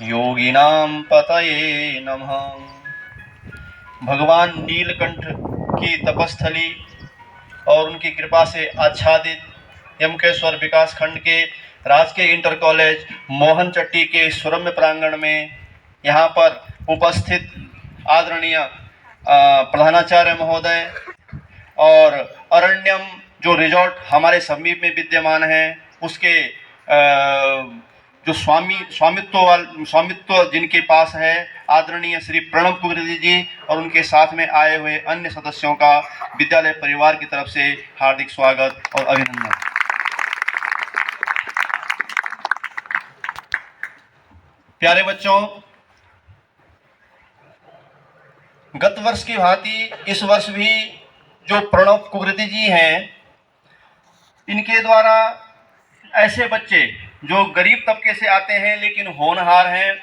योगिनां पतये नमः। भगवान नीलकंठ की तपस्थली और उनकी कृपा से आच्छादित यमकेश्वर विकास खंड के राजकीय इंटर कॉलेज मोहन चट्टी के सुरम्य प्रांगण में यहाँ पर उपस्थित आदरणीय प्रधानाचार्य महोदय और अरण्यम जो रिजॉर्ट हमारे समीप में विद्यमान है उसके जो स्वामित्व जिनके पास है आदरणीय श्री प्रणव कुलकर्णी जी और उनके साथ में आए हुए अन्य सदस्यों का विद्यालय परिवार की तरफ से हार्दिक स्वागत और अभिनंदन। प्यारे बच्चों, गत वर्ष की भांति इस वर्ष भी जो प्रणव कुलकर्णी जी हैं, इनके द्वारा ऐसे बच्चे जो गरीब तबके से आते हैं लेकिन होनहार हैं,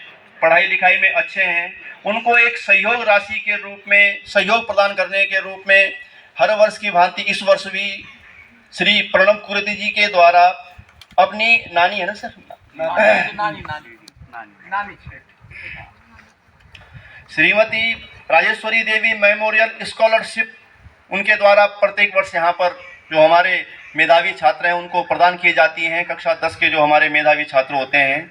पढ़ाई लिखाई में अच्छे हैं, उनको एक सहयोग राशि के रूप में सहयोग प्रदान करने के रूप में हर वर्ष की भांति इस वर्ष भी श्री प्रणव कुलकर्णी जी के द्वारा अपनी नानी है ना सर, नानी श्रीमती राजेश्वरी देवी मेमोरियल स्कॉलरशिप उनके द्वारा प्रत्येक वर्ष यहाँ पर जो हमारे मेधावी छात्र हैं उनको प्रदान की जाती हैं। कक्षा 10 के जो हमारे मेधावी छात्र होते हैं,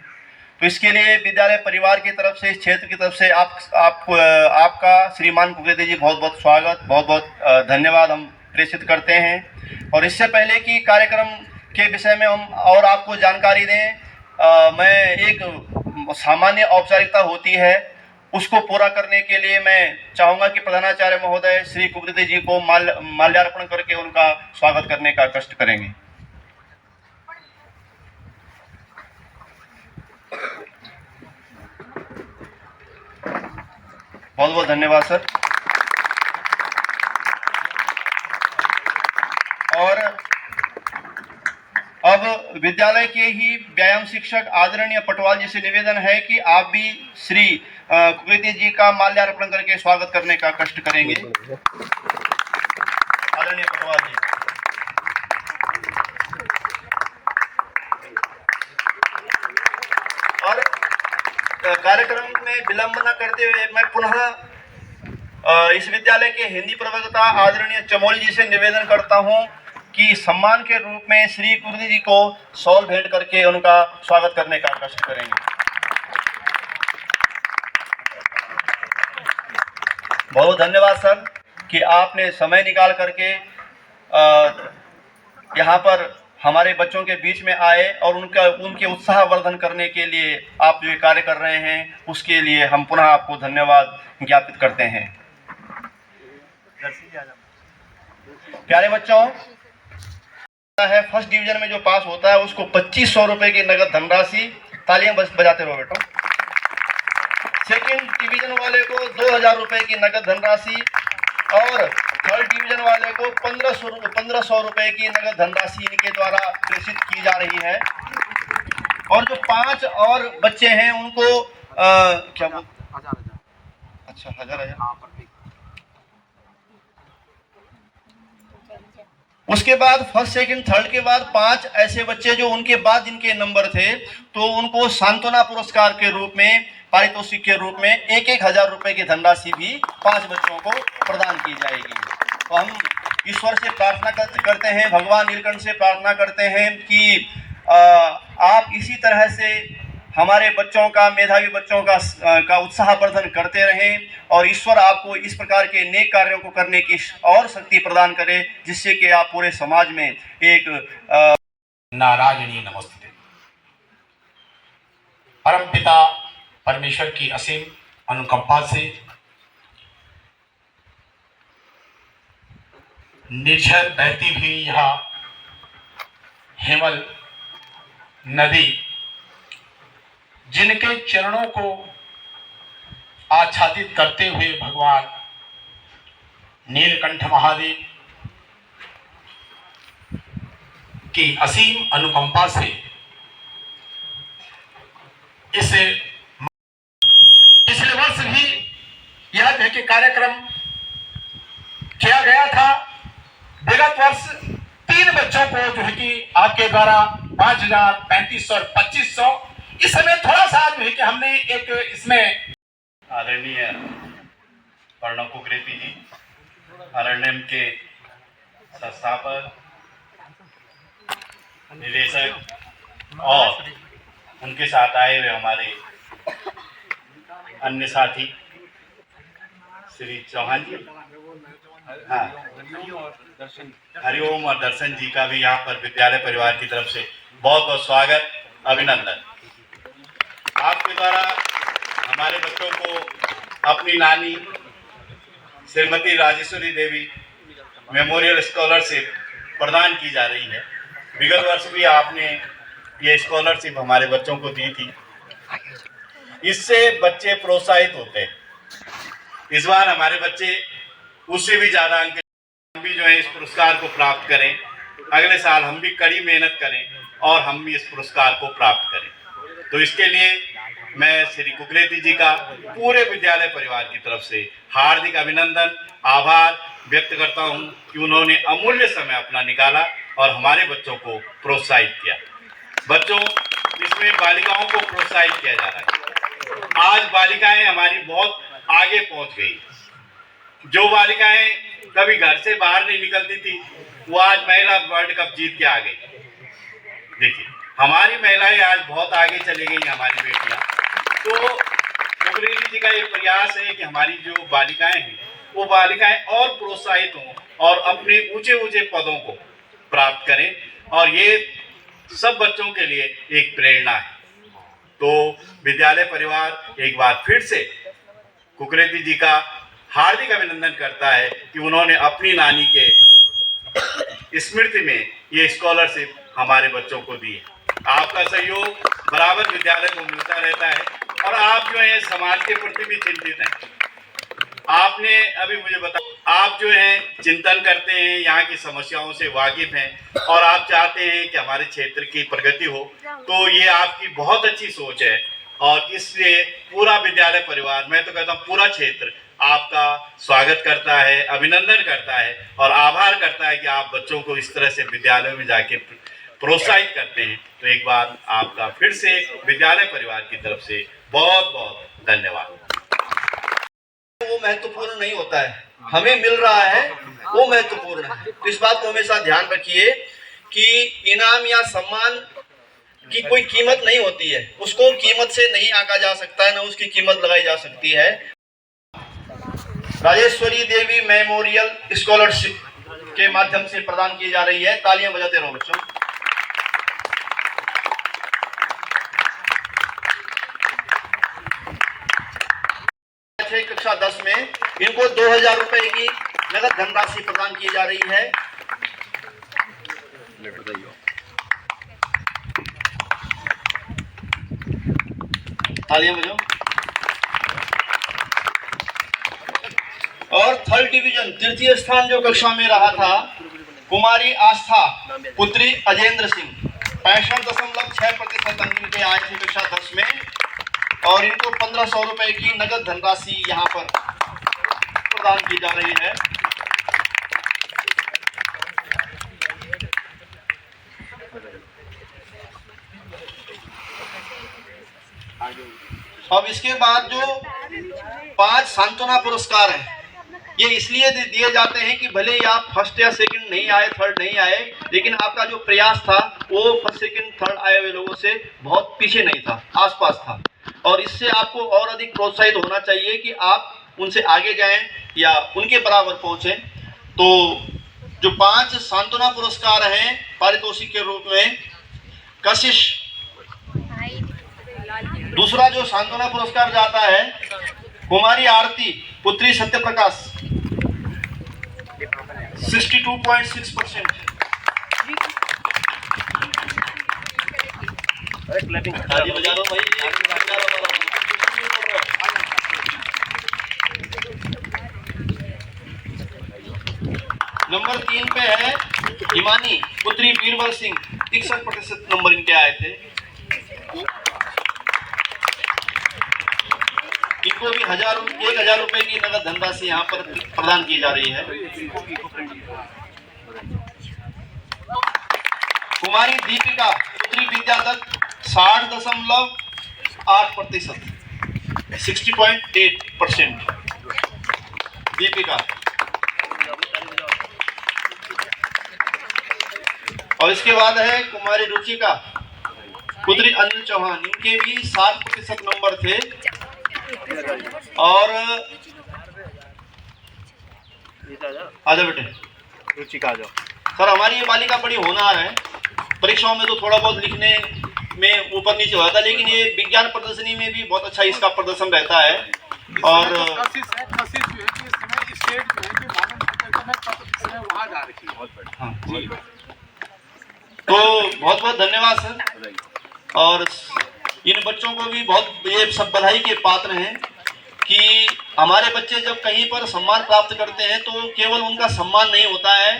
तो इसके लिए विद्यालय परिवार की तरफ से, इस क्षेत्र की तरफ से आपका श्रीमान कुलकर्णी जी बहुत बहुत स्वागत, बहुत बहुत धन्यवाद हम प्रेषित करते हैं। और इससे पहले कि कार्यक्रम के विषय में हम और आपको जानकारी दें, मैं एक सामान्य औपचारिकता होती है उसको पूरा करने के लिए मैं चाहूँगा कि प्रधानाचार्य महोदय श्री कुलकर्णी जी को माल्यार्पण करके उनका स्वागत करने का कष्ट करेंगे। बहुत बहुत धन्यवाद सर। और अब विद्यालय के ही व्यायाम शिक्षक आदरणीय पटवाल जी से निवेदन है कि आप भी श्री कुलकर्णी जी का माल्यार्पण करके स्वागत करने का कष्ट करेंगे। आदरणीय पटवाल जी। और कार्यक्रम में विलंब न करते हुए मैं पुनः इस विद्यालय के हिंदी प्रवक्ता आदरणीय चमोली जी से निवेदन करता हूं कि सम्मान के रूप में श्री कुलकर्णी जी को शॉल भेंट करके उनका स्वागत करने का कष्ट करेंगे। बहुत धन्यवाद सर कि आपने समय निकाल करके यहाँ पर हमारे बच्चों के बीच में आए और उनके उत्साहवर्धन करने के लिए आप जो कार्य कर रहे हैं उसके लिए हम पुनः आपको धन्यवाद ज्ञापित करते हैं। प्यारे बच्चों, है फर्स्ट डिवीजन में जो पास होता है उसको 2500 रुपए की नगद धनराशि, तालियां बजाते रहो बेटा। सेकंड डिवीजन वाले को 2000 रुपए की नगद धनराशि और थर्ड डिवीजन वाले को 1500 रुपए की नगद धनराशि इनके द्वारा प्रेषित की जा रही है। और जो 5 और बच्चे हैं उनको क्या बोल, अच्छा 1000। उसके बाद फर्स्ट सेकंड थर्ड के बाद 5 ऐसे बच्चे जो उनके बाद जिनके नंबर थे, तो उनको सांत्वना पुरस्कार के रूप में, पारितोषिक के रूप में 1000 रुपए की धनराशि भी 5 बच्चों को प्रदान की जाएगी। तो हम ईश्वर से प्रार्थना करते हैं, भगवान नीलकंठ से प्रार्थना करते हैं कि आप इसी तरह से हमारे बच्चों का, मेधावी बच्चों का उत्साहवर्धन करते रहें और ईश्वर आपको इस प्रकार के नेक कार्यों को करने की और शक्ति प्रदान करे जिससे कि आप पूरे समाज में एक नारायणी नमस्ते। परम पिता परमेश्वर की असीम अनुकंपा से निर्झर बहती हुई यह हेमल नदी, जिनके चरणों को आच्छादित करते हुए भगवान नीलकंठ महादेव की असीम अनुकंपा से पिछले वर्ष भी यह देखिए कार्यक्रम किया गया था। विगत वर्ष 3 बच्चों को जो है कि आपके द्वारा 5000, 3500 और 2500 इस समय थोड़ा सा जो है कि हमने एक इसमें आदरणीय प्रणव कुकरेती जी, आरएनएम के संस्थापक, निदेशक और उनके साथ आए हुए हमारे अन्य साथी श्री चौहान जी, हाँ, हरिओम और दर्शन जी का भी यहाँ पर विद्यालय परिवार की तरफ से बहुत बहुत स्वागत, अभिनंदन। आपके द्वारा हमारे बच्चों को अपनी नानी श्रीमती राजेश्वरी देवी मेमोरियल स्कॉलरशिप प्रदान की जा रही है। विगत वर्ष भी आपने ये स्कॉलरशिप हमारे बच्चों को दी थी। इससे बच्चे प्रोत्साहित होते हैं। इस बार हमारे बच्चे उससे भी ज़्यादा अंक, हम भी जो है इस पुरस्कार को प्राप्त करें। अगले साल हम भी कड़ी मेहनत करें और हम भी इस पुरस्कार को प्राप्त करें। तो इसके लिए मैं श्री कुकरेती जी का पूरे विद्यालय परिवार की तरफ से हार्दिक अभिनंदन, आभार व्यक्त करता हूं कि उन्होंने अमूल्य समय अपना निकाला और हमारे बच्चों को प्रोत्साहित किया। बच्चों, इसमें बालिकाओं को प्रोत्साहित किया जा रहा है। आज बालिकाएं हमारी बहुत आगे पहुंच गई। जो बालिकाएं कभी घर से बाहर नहीं निकलती थी, वो आज महिला वर्ल्ड कप जीत के आ गई। देखिए, हमारी महिलाएं आज बहुत आगे चली गई, हमारी बेटियां। तो कुकरेती जी का ये प्रयास है कि हमारी जो बालिकाएं हैं, वो बालिकाएं और प्रोत्साहित हों और अपने ऊंचे ऊंचे पदों को प्राप्त करें, और ये सब बच्चों के लिए एक प्रेरणा है। तो विद्यालय परिवार एक बार फिर से कुकरेती जी का हार्दिक अभिनंदन करता है कि उन्होंने अपनी नानी के स्मृति में ये स्कॉलरशिप हमारे बच्चों को दी है। आपका सहयोग बराबर विद्यालय को मिलता रहता है और आप जो है समाज के प्रति भी चिंतित हैं। आपने अभी मुझे बताया, आप जो है चिंतन करते हैं, यहाँ की समस्याओं से वाकिफ हैं और आप चाहते हैं कि हमारे क्षेत्र की प्रगति हो। तो ये आपकी बहुत अच्छी सोच है और इसलिए पूरा विद्यालय परिवार, मैं तो कहता हूँ पूरा क्षेत्र आपका स्वागत करता है, अभिनंदन करता है और आभार करता है कि आप बच्चों को इस तरह से विद्यालयों में जाके प्रोत्साहित करते हैं। तो एक बार आपका फिर से विद्यालय परिवार की तरफ से बहुत बहुत धन्यवाद। वो महत्वपूर्ण नहीं होता है, हमें मिल रहा है वो महत्वपूर्ण है। तो इस बात को हमेशा ध्यान रखिए कि इनाम या सम्मान की कोई कीमत नहीं होती है, उसको कीमत से नहीं आंका जा सकता है, न उसकी कीमत लगाई जा सकती है। राजेश्वरी देवी मेमोरियल स्कॉलरशिप के माध्यम से प्रदान की जा रही है। तालियां बजाते रहो बच्चों। कक्षा 10 में इनको 2000 रुपए की नगद धनराशि प्रदान की जा रही है। तालियां बजाओ। और थर्ड डिवीजन तृतीय स्थान जो कक्षा में रहा था, कुमारी आस्था पुत्री अजेंद्र सिंह 65.6% अंक इनके आए थे कक्षा 10 में और इनको 1500 रुपए की नगद धनराशि यहाँ पर प्रदान की जा रही है। अब इसके बाद जो 5 सांत्वना पुरस्कार हैं, ये इसलिए दिए जाते हैं कि भले ही आप फर्स्ट या सेकंड नहीं आए, थर्ड नहीं आए, लेकिन आपका जो प्रयास था वो फर्स्ट सेकंड थर्ड आए हुए लोगों से बहुत पीछे नहीं था, आसपास था। और इससे आपको और अधिक प्रोत्साहित होना चाहिए कि आप उनसे आगे जाएं या उनके बराबर पहुंचें। तो जो 5 सांत्वना पुरस्कार हैं पारितोषिक के रूप में, कशिश, दूसरा जो सांत्वना पुरस्कार जाता है कुमारी आरती पुत्री सत्य प्रकाश 62.6%। बजा दो भाई। नंबर 3 पे है हिमानी पुत्री बीरबल सिंह 61% नंबर इनके आए थे। इनको भी 1000 रुपए की नगद धनराशि यहाँ पर प्रदान की जा रही है। कुमारी दीपिका पुत्री विद्यादत्त 60.5% 60.8%, 60.8% दीपिका। और इसके बाद है कुमारी रुचिका, पुत्री अनिल चौहान, इनके भी 60% नंबर थे। और आजा बेटे, रुचिका आ जाओ। सर हमारी ये बालिका बड़ी होनहार है, परीक्षाओं में तो थोड़ा बहुत लिखने में ऊपर नीचे होता है, लेकिन ये विज्ञान प्रदर्शनी में भी बहुत अच्छा इसका प्रदर्शन रहता है। और हाँ, तो बहुत बहुत धन्यवाद सर। और इन बच्चों को भी बहुत ये सब बधाई के पात्र हैं कि हमारे बच्चे जब कहीं पर सम्मान प्राप्त करते हैं तो केवल उनका सम्मान नहीं होता है,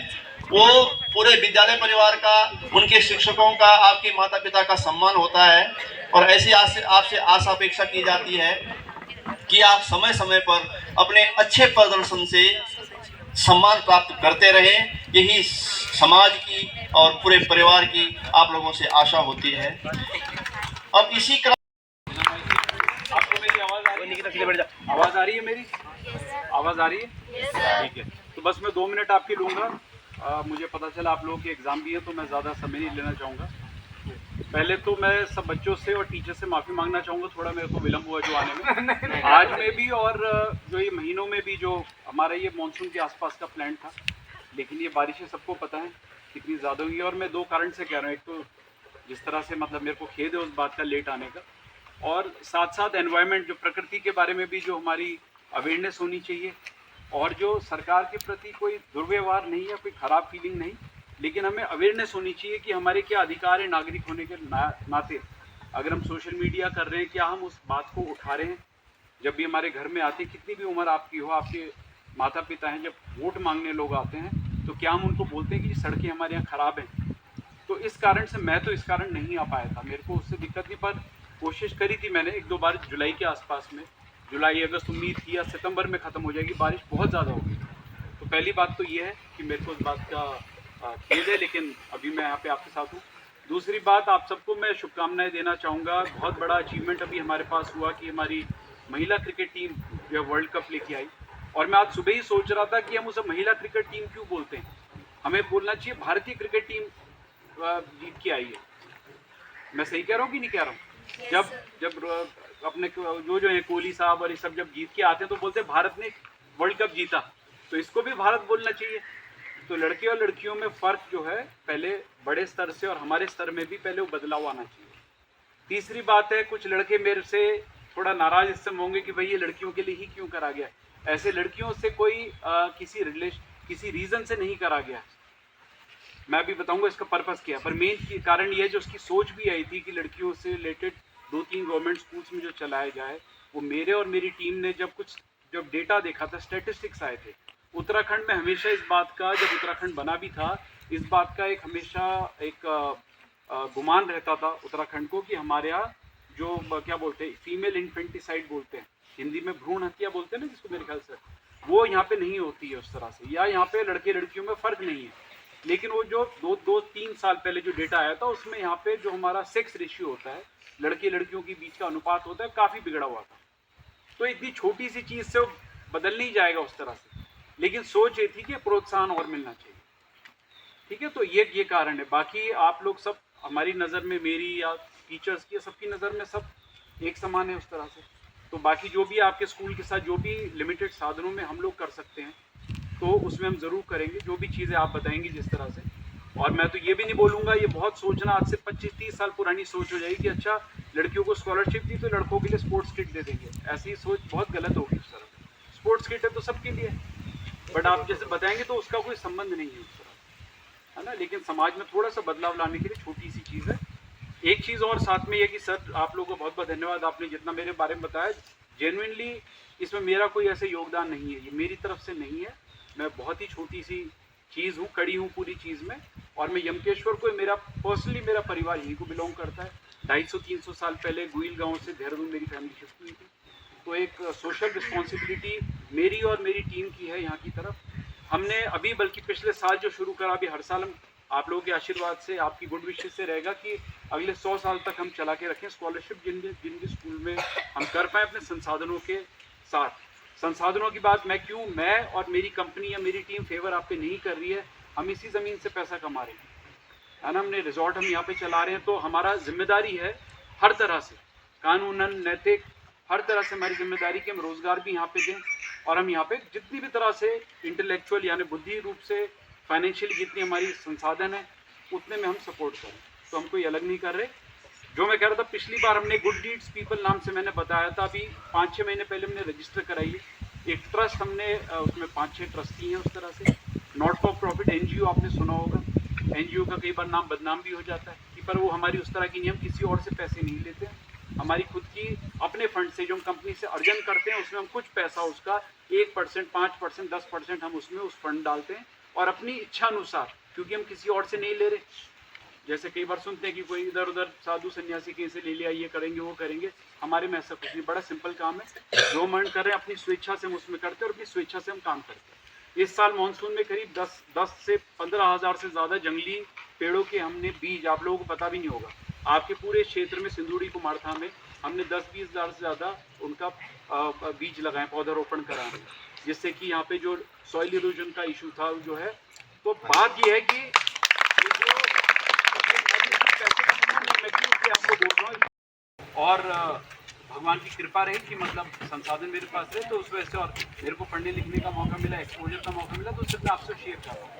वो पूरे विद्यालय परिवार का, उनके शिक्षकों का, आपके माता पिता का सम्मान होता है। और ऐसी आपसे आशा अपेक्षा की जाती है कि आप समय समय पर अपने अच्छे प्रदर्शन से सम्मान प्राप्त करते रहें। यही समाज की और पूरे परिवार की आप लोगों से आशा होती है। अब इसी क्रम आपको मेरी आवाज़ आ रही है? मेरी आवाज़ आ रही है? ठीक है, तो बस मैं 2 मिनट आपकी लूँगा। मुझे पता चला आप लोगों के एग्ज़ाम भी है, तो मैं ज़्यादा समय नहीं लेना चाहूँगा। पहले तो मैं सब बच्चों से और टीचर से माफ़ी मांगना चाहूँगा, थोड़ा मेरे को विलम्ब हुआ जो आने में आज में भी, और जो ये महीनों में भी जो हमारा ये मानसून के आसपास का प्लान था, लेकिन ये बारिशें सबको पता है कितनी ज़्यादा हुई है। और मैं 2 कारण से कह रहा हूँ, एक तो जिस तरह से मतलब मेरे को खेद है उस बात का लेट आने का, और साथ साथ एनवायरनमेंट, जो प्रकृति के बारे में भी जो हमारी अवेयरनेस होनी चाहिए, और जो सरकार के प्रति कोई दुर्व्यवहार नहीं है, कोई ख़राब फीलिंग नहीं, लेकिन हमें अवेयरनेस होनी चाहिए कि हमारे क्या अधिकार है नागरिक होने के नाते। अगर हम सोशल मीडिया कर रहे हैं, क्या हम उस बात को उठा रहे हैं? जब भी हमारे घर में आते, कितनी भी उम्र आपकी हो, आपके माता पिता हैं, जब वोट मांगने लोग आते हैं, तो क्या हम उनको बोलते हैं कि सड़कें हमारे यहाँ ख़राब हैं? तो इस कारण से मैं तो इस कारण नहीं आ पाया था, मेरे को उससे दिक्कत नहीं, पर कोशिश करी थी मैंने 1-2 बार जुलाई के आसपास में, जुलाई अगस्त, उम्मीद की या सितंबर में ख़त्म हो जाएगी, बारिश बहुत ज़्यादा होगी। तो पहली बात तो ये है कि मेरे को इस बात का खेद है, लेकिन अभी मैं यहाँ पे आपके साथ हूँ। दूसरी बात, आप सबको मैं शुभकामनाएं देना चाहूँगा। बहुत बड़ा अचीवमेंट अभी हमारे पास हुआ कि हमारी महिला क्रिकेट टीम जो है वर्ल्ड कप लेके आई, और मैं आज सुबह ही सोच रहा था कि हम उसे महिला क्रिकेट टीम क्यों बोलते हैं, हमें बोलना चाहिए भारतीय क्रिकेट टीम जीत के आई है। मैं सही कह रहा हूँ कि नहीं कह रहा हूँ? जब अपने जो है कोहली साहब और ये सब जब जीत के आते हैं तो बोलते हैं भारत ने वर्ल्ड कप जीता, तो इसको भी भारत बोलना चाहिए। तो लड़के और लड़कियों में फ़र्क जो है, पहले बड़े स्तर से और हमारे स्तर में भी पहले वो बदलाव आना चाहिए। तीसरी बात है, कुछ लड़के मेरे से थोड़ा नाराज़ इससे होंगे कि भाई ये लड़कियों के लिए ही क्यों करा गया। ऐसे लड़कियों से कोई किसी रीज़न से नहीं करा गया। मैं भी बताऊंगा इसका पर्पस क्या है, पर मेन कारण ये है, जो उसकी सोच भी आई थी कि लड़कियों से रिलेटेड 2-3 गवर्नमेंट स्कूल्स में जो चलाया जाए, वो मेरे और मेरी टीम ने जब डेटा देखा था, स्टैटिस्टिक्स आए थे उत्तराखंड में, हमेशा इस बात का, जब उत्तराखंड बना भी था, इस बात का हमेशा एक गुमान रहता था उत्तराखंड को कि हमारे यहाँ जो क्या बोलते हैं, फीमेल इन्फेंटिसाइड बोलते हैं, हिंदी में भ्रूण हत्या बोलते हैं ना जिसको, मेरे ख्याल से वो यहाँ पे नहीं होती है उस तरह से, या यहाँ पे लड़के लड़कियों में फ़र्क नहीं है। लेकिन वो जो 2-3 साल पहले जो डेटा आया था, उसमें यहाँ पे जो हमारा सेक्स रेशियो होता है, लड़के लड़कियों के बीच का अनुपात होता है, काफ़ी बिगड़ा हुआ था। तो इतनी छोटी सी चीज़ से वो बदल नहीं जाएगा उस तरह से, लेकिन सोच ये थी कि प्रोत्साहन और मिलना चाहिए। ठीक है, तो ये कारण है। बाकी आप लोग सब, हमारी नज़र में, मेरी या टीचर्स की, सबकी नज़र में सब एक समान है उस तरह से। तो बाकी जो भी आपके स्कूल के साथ जो भी लिमिटेड साधनों में हम लोग कर सकते हैं, तो उसमें हम ज़रूर करेंगे, जो भी चीज़ें आप बताएंगे जिस तरह से। और मैं तो ये भी नहीं बोलूँगा, ये बहुत सोचना आज से 25-30 साल पुरानी सोच हो जाएगी कि अच्छा लड़कियों को स्कॉलरशिप दी तो लड़कों के लिए स्पोर्ट्स किट दे देंगे। ऐसी सोच बहुत गलत होगी उस तरह से। स्पोर्ट्स किट है तो सबके लिए, बट आप जैसे बताएंगे तो उसका कोई संबंध नहीं है उस तरह, है ना। लेकिन समाज में थोड़ा सा बदलाव लाने के लिए छोटी सी चीज़ है। एक चीज़ और साथ में ये कि सर आप लोगों का बहुत बहुत धन्यवाद, आपने जितना मेरे बारे में बताया, जेन्युइनली इसमें मेरा कोई ऐसे योगदान नहीं है, ये मेरी तरफ से नहीं है। मैं बहुत ही छोटी सी चीज़ हूँ, कड़ी हूँ पूरी चीज़ में। और मैं यमकेश्वर को, मेरा पर्सनली मेरा परिवार यहीं को बिलोंग करता है। 250-300 साल पहले गुइल गांव से देहरादून मेरी फैमिली शिफ्ट हुई थी। तो एक सोशल रिस्पॉन्सिबिलिटी मेरी और मेरी टीम की है यहाँ की तरफ। हमने अभी बल्कि पिछले साल जो शुरू करा, अभी हर साल हम आप लोगों के आशीर्वाद से, आपकी गुड विशेस से रहेगा कि अगले 100 साल तक हम चला के रखें स्कॉलरशिप, जिनके स्कूल में हम कर पाएँ अपने संसाधनों के साथ। संसाधनों की बात मैं और मेरी कंपनी या मेरी टीम फेवर आप पे नहीं कर रही है, हम इसी ज़मीन से पैसा कमा रहे हैं, है ना। हमने रिजॉर्ट हम यहाँ पे चला रहे हैं, तो हमारा जिम्मेदारी है हर तरह से, कानूनन, नैतिक, हर तरह से हमारी जिम्मेदारी कि हम रोज़गार भी यहाँ पे दें और हम यहाँ पे जितनी भी तरह से इंटेलेक्चुअल यानी बुद्धि रूप से, फाइनेंशियली जितनी हमारी संसाधन है उतने में हम सपोर्ट करें। तो हम कोई अलग नहीं कर रहे। जो मैं कह रहा था, पिछली बार हमने गुड डीड्स पीपल नाम से मैंने बताया था, अभी 5-6 महीने पहले हमने रजिस्टर कराई है एक ट्रस्ट, हमने उसमें 5-6 ट्रस्टी हैं। उस तरह से नॉट फॉर प्रॉफिट NGO आपने सुना होगा, NGO का कई बार नाम बदनाम भी हो जाता है कि, पर वो हमारी उस तरह की नहीं, हम किसी और से पैसे नहीं लेते हैं, हमारी खुद की अपने फंड से जो हम कंपनी से अर्जन करते हैं उसमें हम कुछ पैसा, उसका 1%, 5%, 10% हम उसमें उस फंड डालते हैं और अपनी इच्छा अनुसार, क्योंकि हम किसी और से नहीं ले रहे। जैसे कई बार सुनते हैं कि कोई इधर उधर साधु सन्यासी कहीं से ले लिया, ये करेंगे वो करेंगे, हमारे में ऐसा कुछ नहीं, बड़ा सिंपल काम है। जो मन कर रहे हैं अपनी स्वेच्छा से हम उसमें करते हैं और अपनी स्वेच्छा से हम काम करते हैं। इस साल मानसून में करीब 10 से 15 हज़ार से ज़्यादा जंगली पेड़ों के हमने बीज, आप लोगों को पता भी नहीं होगा, आपके पूरे क्षेत्र में सिंदूड़ी कुमारथा में हमने 10-20 हज़ार से ज़्यादा उनका बीज लगाए, पौधारोपण कराए, जिससे कि यहाँ पे जो सॉइल इरोजन का इशू था जो है। तो बात ये है कि ये जो पैसे आपको बोल रहा हूँ, और भगवान की कृपा रही कि मतलब संसाधन मेरे पास रहे, तो उस वजह से और मेरे को पढ़ने लिखने का मौका मिला, एक्सपोजर का मौका मिला, तो उससे मैं आपसे शेयर कर रहा हूँ।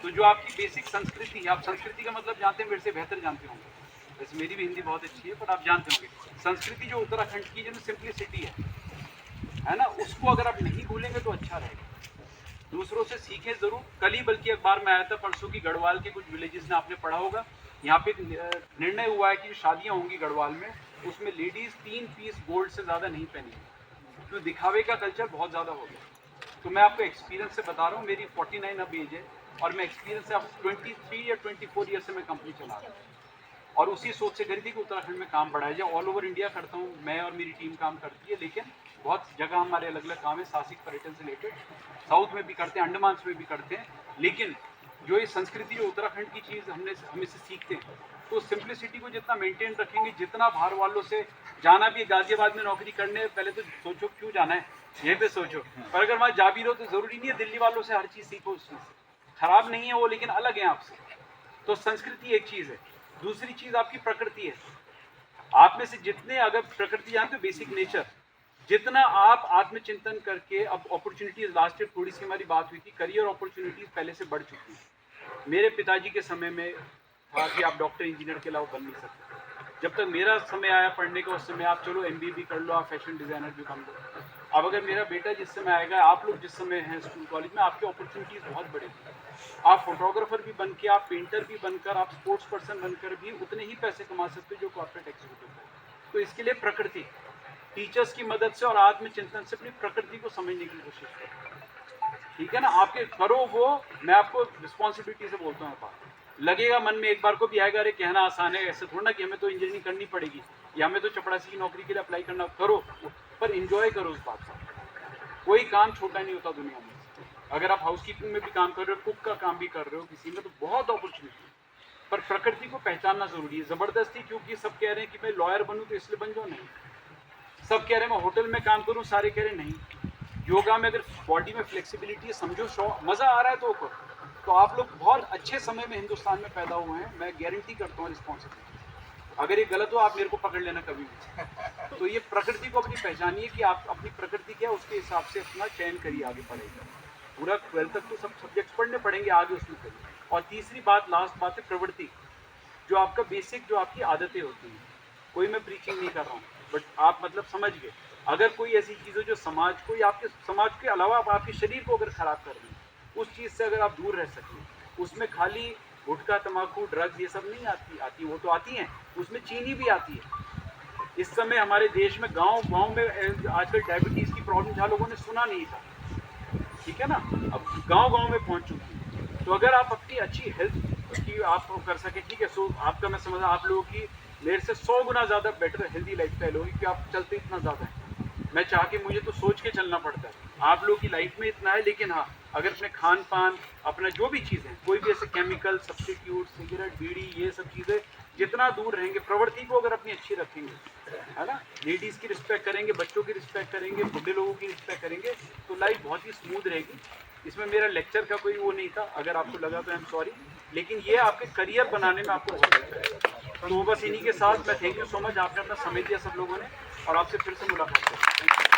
तो जो आपकी बेसिक संस्कृति है, आप संस्कृति का मतलब जानते हैं, मेरे से बेहतर जानते होंगे, वैसे मेरी भी हिंदी बहुत अच्छी है, पर आप जानते होंगे संस्कृति जो उत्तराखंड की जो सिंप्लिसिटी है ना, उसको अगर आप नहीं भूलेंगे तो अच्छा रहेगा। दूसरों से सीखें ज़रूर। कल ही बल्कि अखबार में आया था परसों की, गढ़वाल के कुछ विलेजेस में आपने पढ़ा होगा, यहाँ पे निर्णय हुआ है कि जो शादियाँ होंगी गढ़वाल में, उसमें लेडीज़ 3 पीस गोल्ड से ज़्यादा नहीं पहनेंगी, तो दिखावे का कल्चर बहुत ज़्यादा हो गया। तो मैं आपको एक्सपीरियंस से बता रहा हूँ, मेरी 49 अब एज है और मैं एक्सपीरियंस से अब 23 या 24 ईयर से मैं कंपनी चला रहा हूँ और उसी सोच से करी थी कि उत्तराखंड में काम बढ़ाया जाए। ऑल ओवर इंडिया करता हूँ मैं और मेरी टीम काम करती है, लेकिन बहुत जगह हमारे अलग अलग काम है, साहसिक पर्यटन से रिलेटेड, साउथ में भी करते हैं, अंडमान में भी करते हैं। लेकिन जो ये संस्कृति, जो उत्तराखंड की चीज़ हम इससे सीखते हैं, तो सिंप्लिसिटी को जितना मेंटेन रखेंगे, जितना बाहर वालों से जाना भी, गाजियाबाद में नौकरी करने पहले तो सोचो क्यों जाना है, यहीं पे सोचो, पर अगर वहाँ जा भी रहो तो ज़रूरी नहीं है दिल्ली वालों से हर चीज़ सीखो, उस चीज़ से खराब नहीं है वो, लेकिन अलग है आपसे। तो संस्कृति एक चीज़ है। दूसरी चीज़ आपकी प्रकृति है। आप में से जितने, अगर प्रकृति जानते हो, बेसिक नेचर, जितना आप आत्मचिंतन करके, अब अपॉर्चुनिटीज लास्ट ईयर थोड़ी सी हमारी बात हुई थी, करियर अपॉर्चुनिटीज पहले से बढ़ चुकी हैं। मेरे पिताजी के समय में था कि आप डॉक्टर इंजीनियर के अलावा बन नहीं सकते। जब तक मेरा समय आया पढ़ने का, उस समय आप चलो MBA भी कर लो, आप फैशन डिज़ाइनर भी बन लो। अब अगर मेरा बेटा जिस समय आएगा, आप लोग जिस समय हैं स्कूल कॉलेज में, आपकी अपॉर्चुनिटीज़ बहुत बढ़ेगी। आप फोटोग्राफर भी बन के, आप पेंटर भी बनकर, आप स्पोर्ट्स पर्सन बनकर भी उतने ही पैसे कमा सकते हो जो कॉर्पोरेट एग्जीक्यूटिव है। तो इसके लिए प्रकृति, टीचर्स की मदद से और आत्मचिंतन से अपनी प्रकृति को समझने की कोशिश करो, ठीक है ना। आपके करो वो, मैं आपको रिस्पॉन्सिबिलिटी से बोलता हूँ। बात लगेगा मन में एक बार को भी आएगा, अरे कहना आसान है, ऐसे थोड़ा ना कि हमें तो इंजीनियरिंग करनी पड़ेगी या हमें तो चपरासी की नौकरी के लिए अप्लाई करना, करो, पर इंजॉय करो उस बात का। कोई काम छोटा नहीं होता दुनिया में। अगर आप हाउसकीपिंग में भी काम कर रहे हो, कुक का काम भी कर रहे हो किसी में, तो बहुत अपॉर्चुनिटी, पर प्रकृति को पहचानना जरूरी है। ज़बरदस्ती, क्योंकि सब कह रहे हैं कि मैं लॉयर बनूँ तो इसलिए बन जाओ, नहीं। सब कह रहे हैं मैं होटल में काम करूँ, सारे कह रहे नहीं। योगा में अगर बॉडी में फ्लेक्सिबिलिटी है, समझो, मज़ा आ रहा है तो करो। तो आप लोग बहुत अच्छे समय में हिंदुस्तान में पैदा हुए हैं, मैं गारंटी करता हूँ रिस्पॉन्सिबिलिटी। अगर ये गलत हो आप मेरे को पकड़ लेना कभी भी। तो ये प्रकृति को अपनी पहचानिए कि आप अपनी प्रकृति क्या है, उसके हिसाब से अपना चयन करिए, आगे पढ़ेगा। पूरा 12th तक तो सब सब्जेक्ट्स पढ़ने पड़ेंगे, आगे उसमें करिए। और तीसरी बात, लास्ट बात है प्रवृत्ति, जो आपका बेसिक, जो आपकी आदतें होती हैं। कोई मैं प्रीचिंग नहीं कर रहा हूँ, बट आप मतलब समझ गए। अगर कोई ऐसी चीज़ हो जो समाज को, या आपके समाज के अलावा आप आपके शरीर को अगर ख़राब कर रही है, उस चीज़ से अगर आप दूर रह सकें, उसमें खाली गुटखा, तम्बाकू, ड्रग्स ये सब नहीं आती वो तो आती हैं, उसमें चीनी भी आती है। इस समय हमारे देश में गांव में आजकल डायबिटीज़ की प्रॉब्लम जहाँ लोगों ने सुना नहीं था, ठीक है ना, अब गांव में पहुंच चुकी है। तो अगर आप अपनी अच्छी हेल्थ की आप कर सके, ठीक है, सो आपका मैं समझ, आप लोगों की मेरे से 100 गुना ज़्यादा बेटर हेल्दी लाइफस्टाइल होगी, क्योंकि आप चलते इतना ज़्यादा है। मैं चाह के, मुझे तो सोच के चलना पड़ता है, आप लोगों की लाइफ में इतना है, लेकिन हाँ, अगर अपने खान पान, अपना जो भी चीज़ है, कोई भी ऐसे केमिकल सब्स्टिट्यूट, सिगरेट, बीड़ी, ये सब चीज़ें जितना दूर रहेंगे, प्रवृत्ति को अगर अपनी अच्छी रखेंगे, है ना, लेडीज़ की रिस्पेक्ट करेंगे, बच्चों की रिस्पेक्ट करेंगे, बुढ़े लोगों की रिस्पेक्ट करेंगे, तो लाइफ बहुत ही स्मूथ रहेगी। इसमें मेरा लेक्चर का कोई वो नहीं था, अगर आपको लगा तो आई एम सॉरी, लेकिन ये आपके करियर बनाने में आपको बहुत अच्छा है। तो बस इन्हीं के साथ मैं थैंक यू सो मच, आपने अपना समय दिया सब लोगों ने, और आपसे फिर से मुलाकात करें।